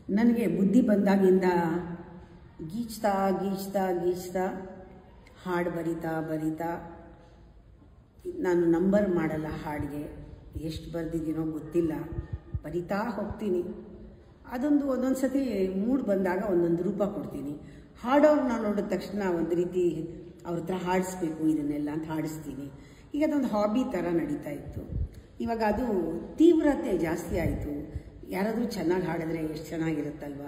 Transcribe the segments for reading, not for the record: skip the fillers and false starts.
ನನಗೆ ಬುದ್ಧಿ ಬಂದಾಗಿಂದ ಗೀಚ್ತಾ ಗೀಚ್ತಾ ಗೀಚ್ತಾ ಹಾಡು ಬರಿತಾ ನಾನು ನಂಬರ್ ಮಾಡಲ್ಲ. ಹಾಡಿಗೆ ಎಷ್ಟು ಬರೆದಿದ್ದೀನೋ ಗೊತ್ತಿಲ್ಲ, ಬರಿತಾ ಹೋಗ್ತೀನಿ. ಒಂದೊಂದು ಸತಿ ಮೂಡ್ ಬಂದಾಗ ಒಂದೊಂದು ರೂಪ ಕೊಡ್ತೀನಿ. ಹಾಡೋರನ್ನ ನೋಡಿದ ತಕ್ಷಣ ಒಂದು ರೀತಿ ಅವ್ರ ಹತ್ರ ಹಾಡಿಸ್ಬೇಕು ಇದನ್ನೆಲ್ಲ ಅಂತ ಹಾಡಿಸ್ತೀನಿ. ಈಗ ಅದೊಂದು ಹಾಬಿ ಥರ ನಡೀತಾ ಇತ್ತು. ಇವಾಗ ಅದು ತೀವ್ರತೆ ಜಾಸ್ತಿ ಆಯಿತು. ಯಾರಾದರೂ ಚೆನ್ನಾಗಿ ಹಾಡಿದ್ರೆ ಎಷ್ಟು ಚೆನ್ನಾಗಿರುತ್ತಲ್ವ,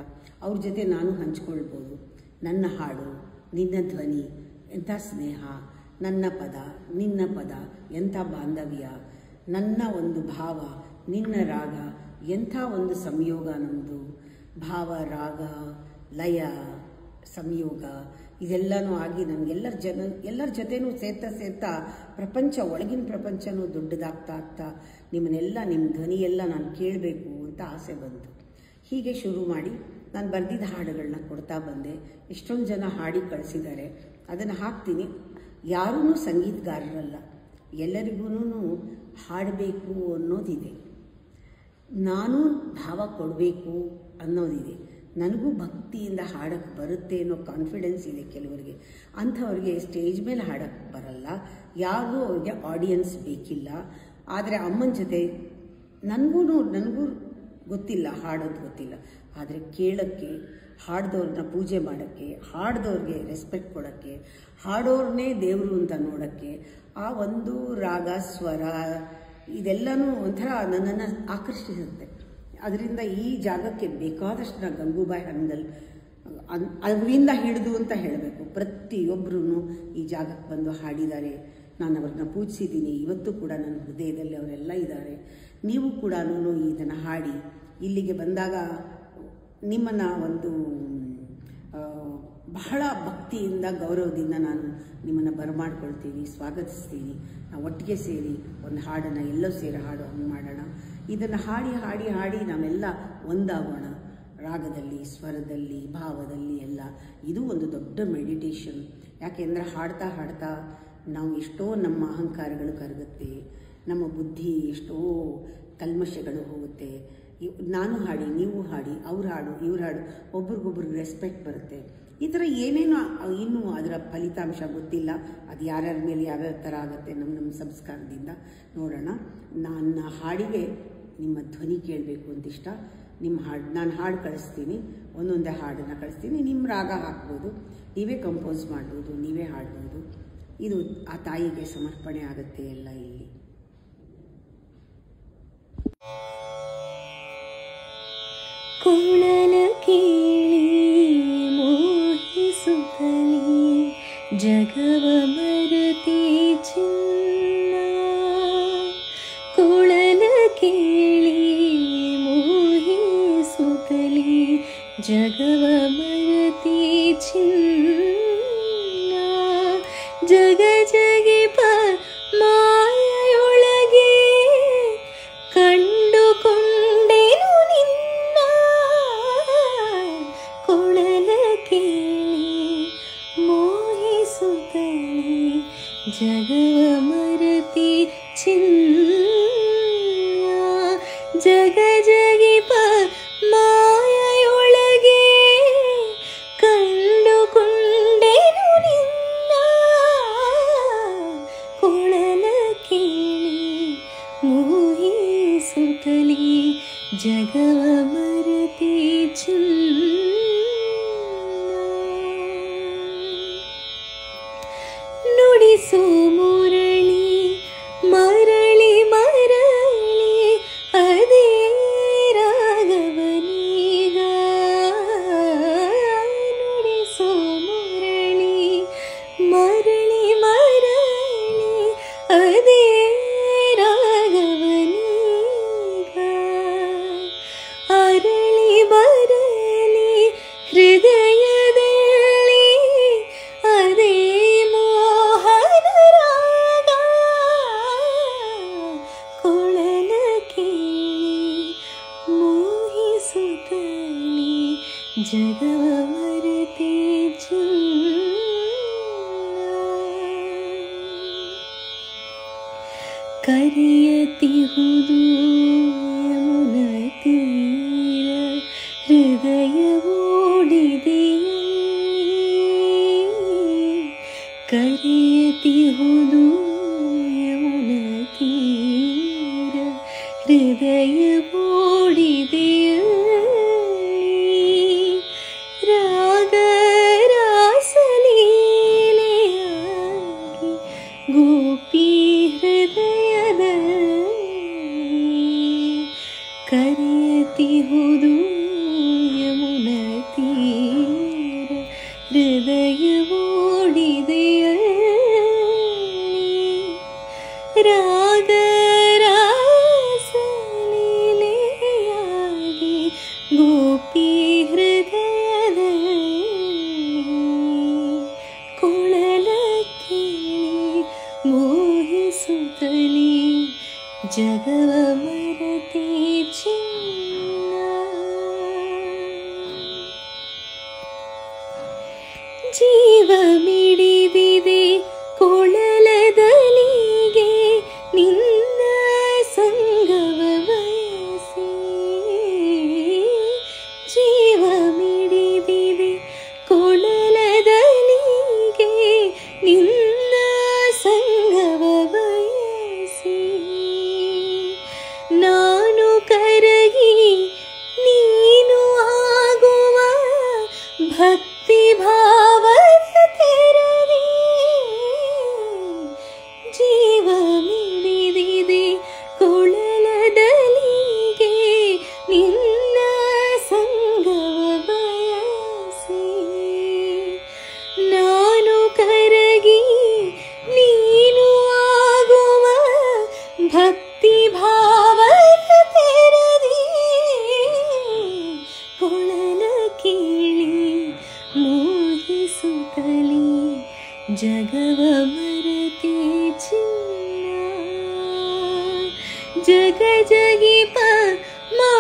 ಅವ್ರ ಜೊತೆ ನಾನು ಹಂಚ್ಕೊಳ್ಬೋದು. ನನ್ನ ಹಾಡು, ನಿನ್ನ ಧ್ವನಿ, ಎಂಥ ಸ್ನೇಹ, ನನ್ನ ಪದ, ನಿನ್ನ ಪದ, ಎಂಥ ಬಾಂಧವ್ಯ, ನನ್ನ ಒಂದು ಭಾವ, ನಿನ್ನ ರಾಗ, ಎಂಥ ಒಂದು ಸಂಯೋಗ ನಮ್ಮದು. ಭಾವ, ರಾಗ, ಲಯ, ಸಂಯೋಗ ಇದೆಲ್ಲನೂ ಆಗಿ ನನಗೆಲ್ಲರ ಜೊತೆನೂ ಸೇರ್ತಾ ಪ್ರಪಂಚ, ಒಳಗಿನ ಪ್ರಪಂಚನೂ ದೊಡ್ಡದಾಗ್ತಾ ನಿಮ್ಮನ್ನೆಲ್ಲ, ನಿಮ್ಮ ಧ್ವನಿಯೆಲ್ಲ ನಾನು ಕೇಳಬೇಕು ಅಂತ ಆಸೆ ಬಂತು. ಹೀಗೆ ಶುರು ಮಾಡಿ ನಾನು ಬರೆದಿದ್ದ ಹಾಡುಗಳನ್ನ ಕೊಡ್ತಾ ಬಂದೆ. ಎಷ್ಟೊಂದು ಜನ ಹಾಡಿ ಕಳಿಸಿದ್ದಾರೆ, ಅದನ್ನು ಹಾಕ್ತೀನಿ. ಯಾರೂ ಸಂಗೀತಗಾರರಲ್ಲ, ಎಲ್ಲರಿಗೂ ಹಾಡಬೇಕು ಅನ್ನೋದಿದೆ. ನಾನು ಭಾವ ಕೊಡಬೇಕು ಅನ್ನೋದಿದೆ. ನನಗೂ ಭಕ್ತಿಯಿಂದ ಹಾಡಕ್ಕೆ ಬರುತ್ತೆ ಅನ್ನೋ ಕಾನ್ಫಿಡೆನ್ಸ್ ಇದೆ ಕೆಲವರಿಗೆ. ಅಂಥವ್ರಿಗೆ ಸ್ಟೇಜ್ ಮೇಲೆ ಹಾಡಕ್ಕೆ ಬರಲ್ಲ, ಯಾರಿಗೂ ಅವ್ರಿಗೆ ಆಡಿಯನ್ಸ್ ಬೇಕಿಲ್ಲ. ಆದರೆ ಅಮ್ಮನ ಜೊತೆ ನನಗೂ ಗೊತ್ತಿಲ್ಲ, ಹಾಡೋದು ಗೊತ್ತಿಲ್ಲ. ಆದರೆ ಕೇಳೋಕ್ಕೆ, ಹಾಡ್ದವ್ರನ್ನ ಪೂಜೆ ಮಾಡೋಕ್ಕೆ, ಹಾಡ್ದವ್ರಿಗೆ ರೆಸ್ಪೆಕ್ಟ್ ಕೊಡೋಕ್ಕೆ, ಹಾಡೋರನ್ನೇ ದೇವರು ಅಂತ ನೋಡೋಕ್ಕೆ, ಆ ಒಂದು ರಾಗ, ಸ್ವರ ಇದೆಲ್ಲನೂ ಒಂಥರ ನನ್ನನ್ನು ಆಕರ್ಷಿಸುತ್ತೆ. ಅದರಿಂದ ಈ ಜಾಗಕ್ಕೆ ಬೇಕಾದಷ್ಟು ನಾನು ಗಂಗೂಬಾಯಿ ಹಂಗಲ್ ಅದರಿಂದ ಹಿಡಿದು ಅಂತ ಹೇಳಬೇಕು, ಪ್ರತಿಯೊಬ್ಬರೂ ಈ ಜಾಗಕ್ಕೆ ಬಂದು ಹಾಡಿದ್ದಾರೆ. ನಾನು ಅವ್ರನ್ನ ಪೂಜಿಸಿದ್ದೀನಿ. ಇವತ್ತು ಕೂಡ ನನ್ನ ಹೃದಯದಲ್ಲಿ ಅವರೆಲ್ಲ ಇದ್ದಾರೆ. ನೀವು ಕೂಡ ಇದನ್ನು ಹಾಡಿ ಇಲ್ಲಿಗೆ ಬಂದಾಗ ನಿಮ್ಮನ್ನು ಒಂದು ಬಹಳ ಭಕ್ತಿಯಿಂದ, ಗೌರವದಿಂದ ನಾನು ನಿಮ್ಮನ್ನು ಬರಮಾಡ್ಕೊಳ್ತೀನಿ, ಸ್ವಾಗತಿಸ್ತೀನಿ. ನಾವು ಒಟ್ಟಿಗೆ ಸೇರಿ ಒಂದು ಹಾಡನ್ನು ಎಲ್ಲೋ ಸೇರಿ ಹಾಡು ಹಂಗೆ ಮಾಡೋಣ. ಇದನ್ನು ಹಾಡಿ ನಾವೆಲ್ಲ ಒಂದಾಗೋಣ, ರಾಗದಲ್ಲಿ, ಸ್ವರದಲ್ಲಿ, ಭಾವದಲ್ಲಿ ಎಲ್ಲ. ಇದು ಒಂದು ದೊಡ್ಡ ಮೆಡಿಟೇಷನ್. ಯಾಕೆಂದರೆ ಹಾಡ್ತಾ ನಾವು ಎಷ್ಟೋ ನಮ್ಮ ಅಹಂಕಾರಗಳು ಕರಗುತ್ತೆ, ನಮ್ಮ ಬುದ್ಧಿ ಎಷ್ಟೋ ಕಲ್ಮಶಗಳು ಹೋಗುತ್ತೆ. ನಾನು ಹಾಡಿ, ನೀವು ಹಾಡಿ, ಅವ್ರು ಹಾಡು, ಇವ್ರು ಹಾಡು, ಒಬ್ರಿಗೊಬ್ರಿಗೆ ರೆಸ್ಪೆಕ್ಟ್ ಬರುತ್ತೆ. ಈ ಥರ ಏನೇನೋ ಇನ್ನೂ ಅದರ ಫಲಿತಾಂಶ ಗೊತ್ತಿಲ್ಲ. ಅದು ಯಾರ್ಯಾರ ಮೇಲೆ ಯಾವ್ಯಾವ ಥರ ಆಗುತ್ತೆ ನಮ್ಮ ಸಂಸ್ಕಾರದಿಂದ ನೋಡೋಣ. ನನ್ನ ಹಾಡಿಗೆ ನಿಮ್ಮ ಧ್ವನಿ ಕೇಳಬೇಕು ಅಂತ ಇಷ್ಟ. ನಿಮ್ಮ ಹಾಡು ನಾನು ಹಾಡು ಕಳಿಸ್ತೀನಿ, ಒಂದೊಂದೇ ಹಾಡನ್ನು ಕಳಿಸ್ತೀನಿ. ನಿಮ್ಮ ರಾಗ ಹಾಕ್ಬೋದು, ನೀವೇ ಕಂಪೋಸ್ ಮಾಡ್ಬೋದು, ನೀವೇ ಹಾಡ್ಬೋದು. ಇದು ಆ ತಾಯಿಗೆ ಸಮರ್ಪಣೆ ಆಗುತ್ತೆ ಎಲ್ಲ ಇಲ್ಲಿ. ಕುಳಲ ಕೇಳಿ ಮೋಹಿಸುತ್ತಲೇ ಜಗವ ಮರೆತಿ ಚಿನ್ನ, ಕುಳಲ ಕೇಳಿ ಮೋಹಿಸುತ್ತಲೇ ಜಗವ ಮರೆತಿ ಚಿನ್ನ, ಜಗ ಜಗಿಪ ಮಾಯೊಳಗೆ ಕಂಡುಕೊಂಡೆನು ನಿನ್ನ, ಕೊಳಲ ಕೇಳಿ ಮೋಹಿಸುತ್ತಲೇ ಜಗವ ಮರೆತಿ ಚಿನ್ನ, ಜಗ ಜಗಿಪ ಮಾಯೊಳಗೆ ಕಂಡುಕೊಂಡೆನು ನಿನ್ನ, ಕೊಳಲ ಕೇಳಿ ಮೋಹಿಸುತ್ತಲೇ ಜಗವ ಮರೆತಿ ಚಿನ್ನ. ನುಡಿಸು ಮುರಳಿ ಮರಳಿ ಮರಳಿ ಅದೇ ರಾಗವನೀಗ, ನುಡಿಸು ಮುರಳಿ ಮರಳಿ ಮರಳಿ ಅದೇ ರಾಗವನೀಗ, ಅರಳಿ ಬರಲಿ ಹೃದಯದಲ್ಲಿ ಅದೇ ಮೋಹನ ರಾಗ, ಕೊಳಲ ಕೇಳಿ ಮೋಹಿಸುತ್ತಲೇ ಜಗವ ಮರೆತಿ ಚಿನ್ನ. ಕರೆಯತಿಹುದು ಯಮುನ ತೀರ ಹೃದಯವೋಡಿದೆಯೇ ಕರೆಯತಿಹುದು ಯಮುನಾ ತೀರ ಹೃದಯವೋಡಿದೆಯೇ ರಾಗ ರಾಸಲೀಲೆಯಾಗಿ ಗೋಪಿ ಹೃದಯದಲ್ಲಿ ಕರೆಯತಿಹುದು ಯಮುನಾ ತೀರ ಹೃದಯವೋಡಿದೆಯೇ ರಾಗ ರಾಸಲೀಲೆಯಾಗಿ ಗೋಪಿ ಹೃದಯದಲ್ಲಿ ಕೊಳಲ ಕೇಳಿ ಮೋಹಿಸುತ್ತಲೇ ಜಗವ ಮರೆತೆ ಚಿನ್ನ ಜೀವ ಮಿಡಿದಿದೆ ಕೊಳಲದಲಿಗೆ ನಿನ್ನ ಸಂಗವ ಬಯಸಿ ಜೀವ ಮಿಡಿದಿದೆ ಕೊಳಲದಲಿಗೆ ನಿನ್ನ ಸಂಗವ ಬಯಸಿ ನಾನು ಕರಗಿ ನೀನು ಆಗುವ ಭಕ್ತಿ ಭಾವದ ತೆರದಿ ಜೀವ ಮಿಡಿದಿದೆ ಕೊಳಲದಲಿಗೆ ನಿನ್ನ ಸಂಗವ ಬಯಸಿ ನಾನು ಕರಗಿ ನೀನು ಆಗುವ ಭಕ್ತಿ ಭಾವದ ತೆರದಿ ಕೊಳಲ ಕೇಳಿ ಮೋಹಿಸುತ್ತಲೇ ಜಗವ ಮರೆತೆ ಚಿನ್ನ ಜಗ ಜಗಿಪ ಮಾ